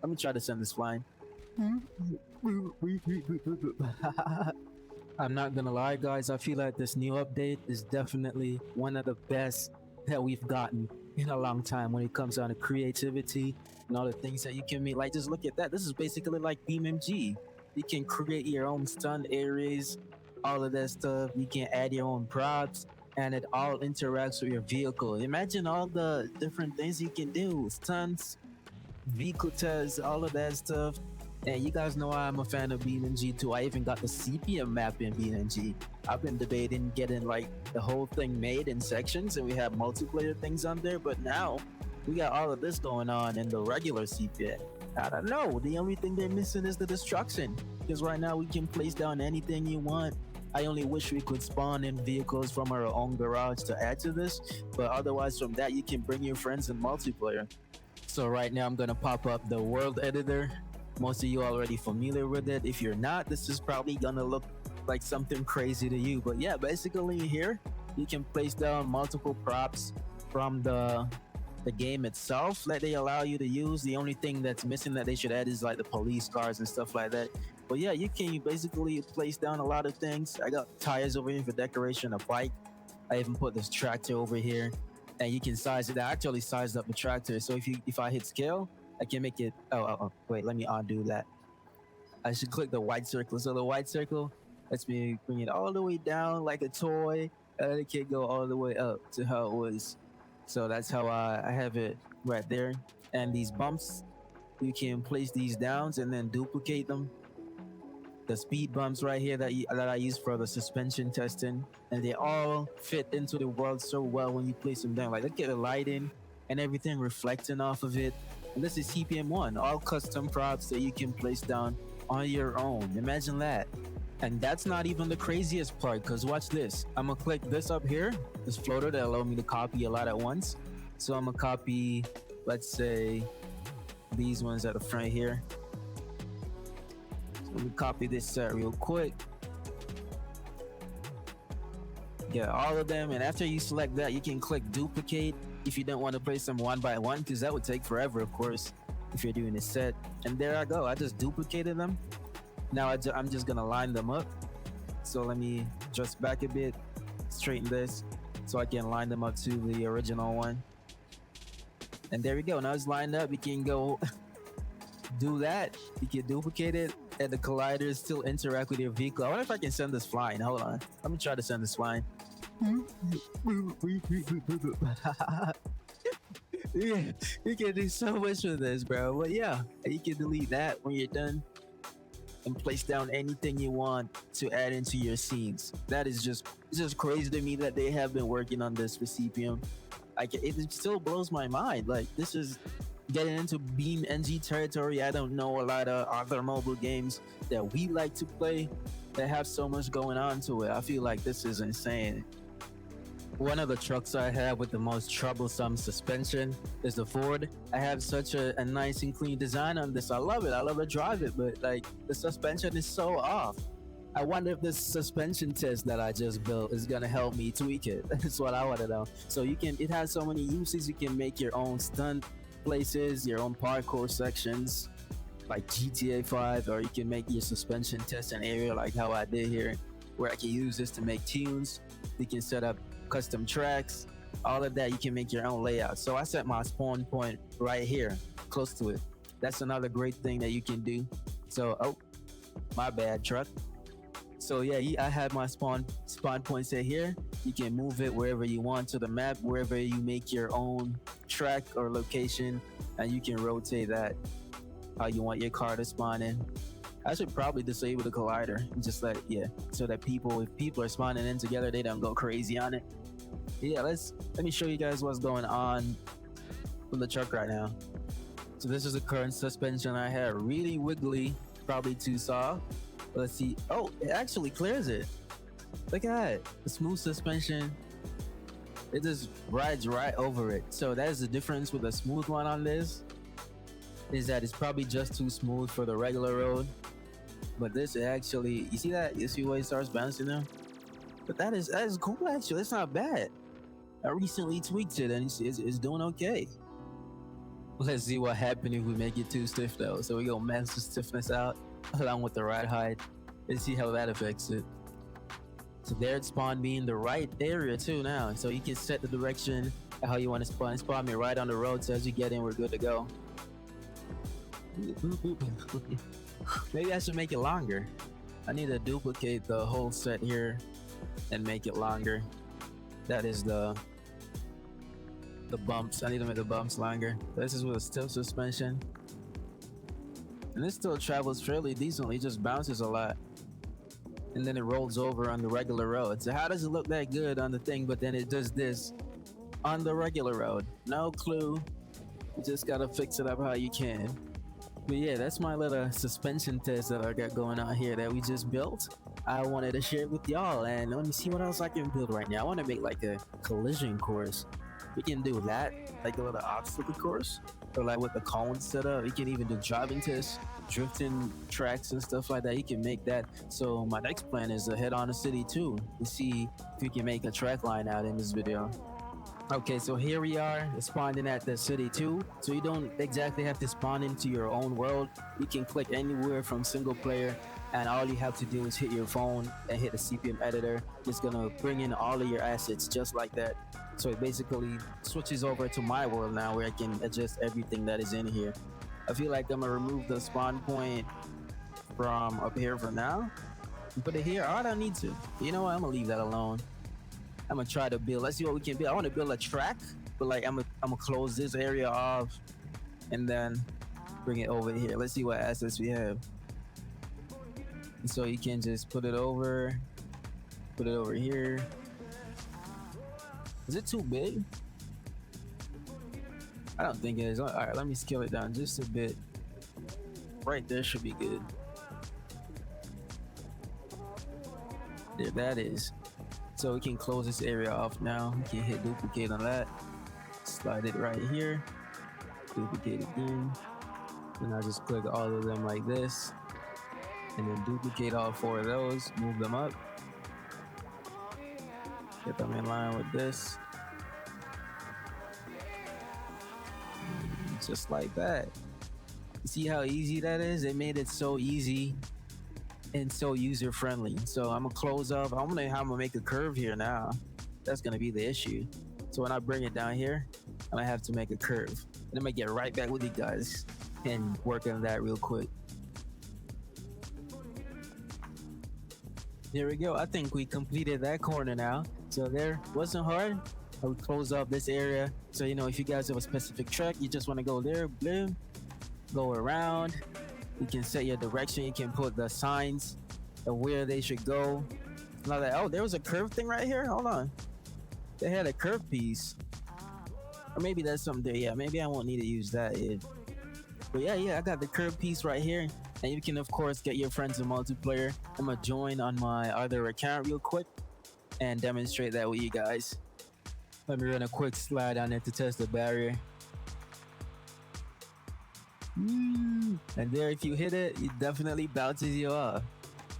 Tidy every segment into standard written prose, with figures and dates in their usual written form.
Let me try to send this flying. I'm not gonna lie, guys. I feel like this new update is definitely one of the best that we've gotten in a long time when it comes down to creativity and all the things that you can make. Like, just look at that. This is basically like BeamNG. You can create your own stunt areas, all of that stuff. You can add your own props, and it all interacts with your vehicle. Imagine all the different things you can do: stunts, vehicle tests, all of that stuff. And you guys know I'm a fan of BeamNG too. I even got the CPM map in BeamNG. I've been debating getting like the whole thing made in sections, and we have multiplayer things on there. But now we got all of this going on in the regular CPM. I don't know. The only thing they're missing is the destruction. Because right now we can place down anything you want. I only wish we could spawn in vehicles from our own garage to add to this. But otherwise, from that, you can bring your friends in multiplayer. So right now I'm gonna pop up the world editor. Most of you already familiar with it. If you're not, this is probably gonna look like something crazy to you. But yeah, basically here you can place down multiple props from the game itself that they allow you to use. The only thing that's missing that they should add is like the police cars and stuff like that. But yeah, you can basically place down a lot of things. I got tires over here for decoration, a bike. I even put this tractor over here, and you can size it. I actually sized up the tractor, so if I hit scale, I can make it. Oh, wait, let me undo that. I should click the white circle. So the white circle lets me bring it all the way down like a toy, and it can go all the way up to how it was. So that's how I have it right there. And these bumps, you can place these downs and then duplicate them. The speed bumps right here that I use for the suspension testing, and they all fit into the world so well when you place them down. Like, look at the lighting and everything reflecting off of it. And this is CPM1, all custom props that you can place down on your own. Imagine that. And that's not even the craziest part, because watch this. I'm gonna click this up here, this floater that allow me to copy a lot at once. So I'm gonna copy, let's say, these ones at the front here. Let me copy this set real quick. Yeah, all of them. And after you select that, you can click duplicate if you don't want to place them one by one, because that would take forever, of course, if you're doing a set. And there I go. I just duplicated them. Now I'm just going to line them up. So let me adjust back a bit, straighten this so I can line them up to the original one. And there we go. Now it's lined up. You can go do that. You can duplicate it, and the colliders still interact with your vehicle. I wonder if I can send this flying. Hold on. Let me try to send this flying. Yeah, you can do so much with this, bro. But yeah, you can delete that when you're done and place down anything you want to add into your scenes. That is it's just crazy to me that they have been working on this for CPM. It still blows my mind. Like, this is getting into BeamNG territory. I don't know a lot of other mobile games that we like to play that have so much going on to it. I feel like this is insane. One of the trucks I have with the most troublesome suspension is the Ford. I have such a nice and clean design on this. I love it. I love to drive it, but like, the suspension is so off. I wonder if this suspension test that I just built is gonna help me tweak it. That's what I want to know. So it has so many uses. You can make your own stunt places, your own parkour sections, like GTA 5, or you can make your suspension testing area like how I did here, where I can use this to make tunes. You can set up custom tracks, all of that. You can make your own layout. So I set my spawn point right here, close to it. That's another great thing that you can do. So, oh, my bad, truck. So yeah, I have my spawn point set here. You can move it wherever you want to the map, wherever you make your own track or location, and you can rotate that how you want your car to spawn in. I should probably disable the collider and just let so that if people are spawning in together, they don't go crazy on it. Yeah, let me show you guys what's going on with the truck right now. So this is the current suspension I have. Really wiggly, probably too soft. Let's see. Oh, it actually clears it. Look at that. The smooth suspension. It just rides right over it. So that is the difference with the smooth one on this. Is that it's probably just too smooth for the regular road. But this actually, you see that? You see where it starts bouncing now? But that is cool actually. It's not bad. I recently tweaked it and it's doing okay. Let's see what happens if we make it too stiff though. So we gonna max the stiffness out along with the ride height and see how that affects it. So there it spawned me in the right area too now. So you can set the direction how you want to spawn. Spawn me right on the road, so as you get in, we're good to go. Maybe I should make it longer. I need to duplicate the whole set here and make it longer. That is the bumps. I need to make the bumps longer. This is with a stiff suspension. And this still travels fairly decently, just bounces a lot. And then it rolls over on the regular road. So how does it look that good on the thing, but then it does this on the regular road? No clue. You just gotta fix it up how you can. But yeah, that's my little suspension test that I got going on here that we just built. I wanted to share it with y'all, and let me see what else I can build right now. I want to make like a collision course. We can do that, like a little obstacle course, or like with the cones set up. You can even do driving tests, drifting tracks and stuff like that. You can make that. So my next plan is to head on the city too and see if we can make a track line out in this video. Okay, so here we are spawning at the city too. So you don't exactly have to spawn into your own world. You can click anywhere from single player, and all you have to do is hit your phone and hit the CPM editor. It's gonna bring in all of your assets just like that. So it basically switches over to my world now, where I can adjust everything that is in here. I feel like I'm gonna remove the spawn point from up here for now and put it here. I don't need to. You know what? I'm gonna leave that alone. I'm gonna try to build. Let's see what we can build. I want to build a track, but like I'm gonna close this area off and then bring it over here. Let's see what assets we have. And so you can just put it over here. Is it too big? I don't think it is. All right, let me scale it down just a bit. Right there should be good. There, that is. So we can close this area off now. We can hit duplicate on that. Slide it right here. Duplicate again. And I just click all of them like this. And then duplicate all 4 of those. Move them up. Get them in line with this. And just like that. You see how easy that is? They made it so easy and so user friendly. So I'm gonna close off. I'm gonna make a curve here now. That's gonna be the issue. So when I bring it down here, I'm gonna have to make a curve. And I'm gonna get right back with you guys and work on that real quick. There we go. I think we completed that corner now. So there, wasn't hard. I would close off this area. So you know, if you guys have a specific track, you just want to go there, boom, go around. You can set your direction. You can put the signs of where they should go. Now that, oh, there was a curve thing right here. Hold on, they had a curve piece, or maybe that's something there. Yeah, maybe I won't need to use that. But yeah, I got the curve piece right here. And you can of course get your friends in multiplayer. I'm gonna join on my other account real quick and demonstrate that with you guys. Let me run a quick slide on it to test the barrier. And there, if you hit it, it definitely bounces you off.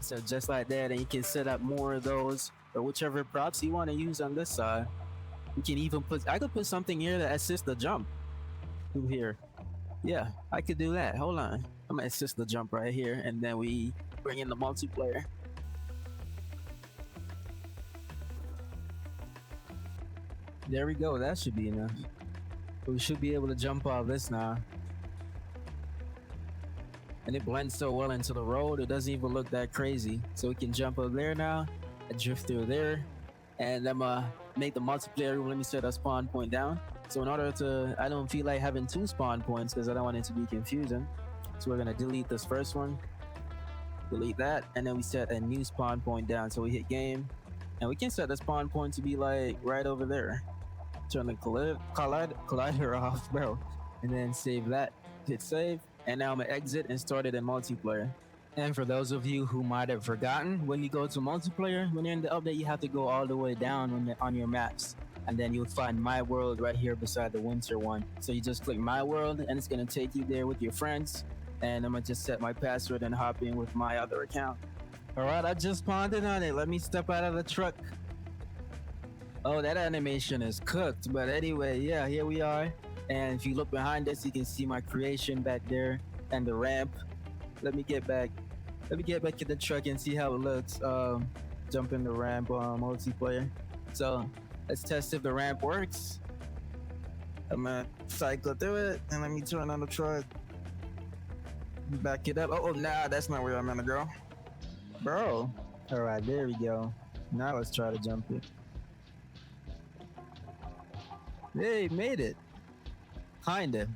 So just like that, and you can set up more of those or whichever props you want to use on this side. You can even I could put something here to assist the jump through here. Yeah, I could do that. Hold on. I'm gonna assist the jump right here, and then we bring in the multiplayer. There we go. That should be enough. We should be able to jump off this now. And it blends so well into the road, it doesn't even look that crazy. So we can jump up there now and drift through there. And I'm gonna make the multiplayer room. Let me set a spawn point down. So in order to, I don't feel like having 2 spawn points because I don't want it to be confusing. So we're gonna delete this first one, delete that, and then we set a new spawn point down. So we hit game, and we can set the spawn point to be like right over there. Turn the collider off, bro, and then save that. Hit save, and now I'm gonna exit and start it in multiplayer. And for those of you who might have forgotten, when you go to multiplayer, when you're in the update, you have to go all the way down on your maps. And then you'll find my world right here beside the winter one. So you just click my world, and it's gonna take you there with your friends. And I'm gonna just set my password and hop in with my other account. All right, I just spawned in on it. Let me step out of the truck. Oh, that animation is cooked. But anyway, yeah, here we are. And if you look behind us, you can see my creation back there and the ramp. Let me get back. Let me get back to the truck and see how it looks. Jump in the ramp multiplayer. So let's test if the ramp works. I'm gonna cycle through it and let me turn on the truck. Back it up. Oh, nah, that's not where I'm gonna go. Bro. All right, there we go. Now let's try to jump it. Hey, made it. Kinda.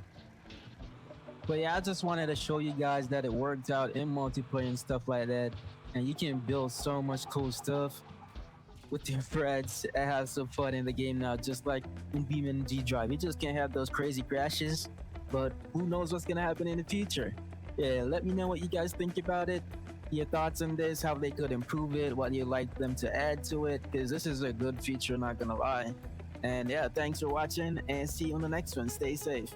But yeah, I just wanted to show you guys that it worked out in multiplayer and stuff like that. And you can build so much cool stuff with your friends and have some fun in the game now, just like in BeamNG Drive. You just can't have those crazy crashes, but who knows what's gonna happen in the future. Yeah, let me know what you guys think about it, your thoughts on this, how they could improve it, what you'd like them to add to it, because this is a good feature, not gonna lie. And yeah, thanks for watching and see you on the next one. Stay safe.